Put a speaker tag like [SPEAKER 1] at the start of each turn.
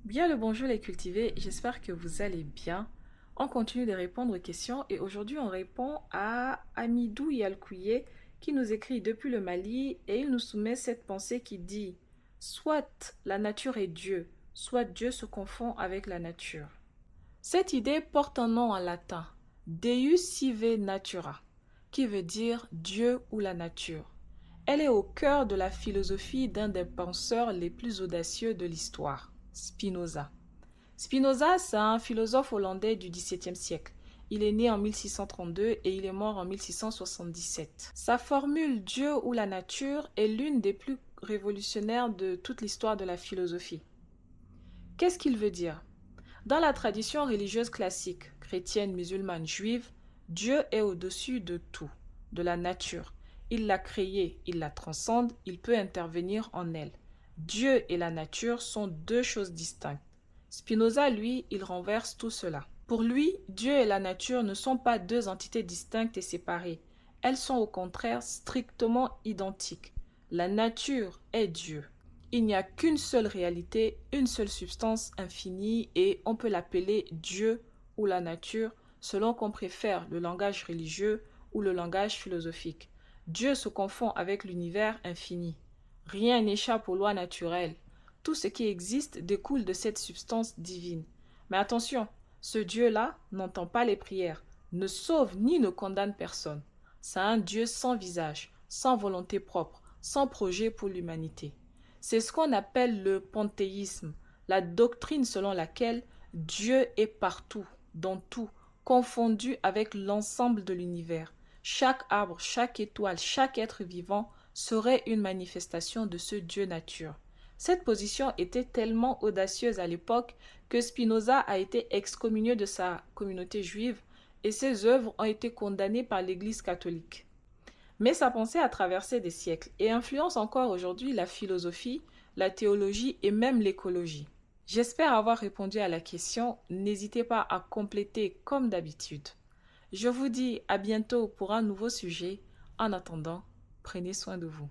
[SPEAKER 1] Bien le bonjour les cultivés, j'espère que vous allez bien. On continue de répondre aux questions et aujourd'hui on répond à Amidou Yalkouye qui nous écrit depuis le Mali et il nous soumet cette pensée qui dit soit la nature est Dieu, soit Dieu se confond avec la nature. Cette idée porte un nom en latin, Deus sive natura, qui veut dire Dieu ou la nature. Elle est au cœur de la philosophie d'un des penseurs les plus audacieux de l'histoire, Spinoza. Spinoza, c'est un philosophe hollandais du XVIIe siècle. Il est né en 1632 et il est mort en 1677. Sa formule Dieu ou la nature est l'une des plus révolutionnaires de toute l'histoire de la philosophie. Qu'est-ce qu'il veut dire? Dans la tradition religieuse classique, chrétienne, musulmane, juive, Dieu est au-dessus de tout, de la nature. Il l'a créée, il la transcende, il peut intervenir en elle. Dieu et la nature sont deux choses distinctes. Spinoza, lui, il renverse tout cela. Pour lui, Dieu et la nature ne sont pas deux entités distinctes et séparées. Elles sont au contraire strictement identiques. La nature est Dieu. Il n'y a qu'une seule réalité, une seule substance infinie et on peut l'appeler Dieu ou la nature selon qu'on préfère le langage religieux ou le langage philosophique. Dieu se confond avec l'univers infini. Rien n'échappe aux lois naturelles. Tout ce qui existe découle de cette substance divine. Mais attention, ce Dieu-là n'entend pas les prières, ne sauve ni ne condamne personne. C'est un Dieu sans visage, sans volonté propre, sans projet pour l'humanité. C'est ce qu'on appelle le panthéisme, la doctrine selon laquelle Dieu est partout, dans tout, confondu avec l'ensemble de l'univers. Chaque arbre, chaque étoile, chaque être vivant serait une manifestation de ce Dieu nature. Cette position était tellement audacieuse à l'époque que Spinoza a été excommunié de sa communauté juive et ses œuvres ont été condamnées par l'Église catholique. Mais sa pensée a traversé des siècles et influence encore aujourd'hui la philosophie, la théologie et même l'écologie. J'espère avoir répondu à la question. N'hésitez pas à compléter comme d'habitude. Je vous dis à bientôt pour un nouveau sujet. En attendant, prenez soin de vous.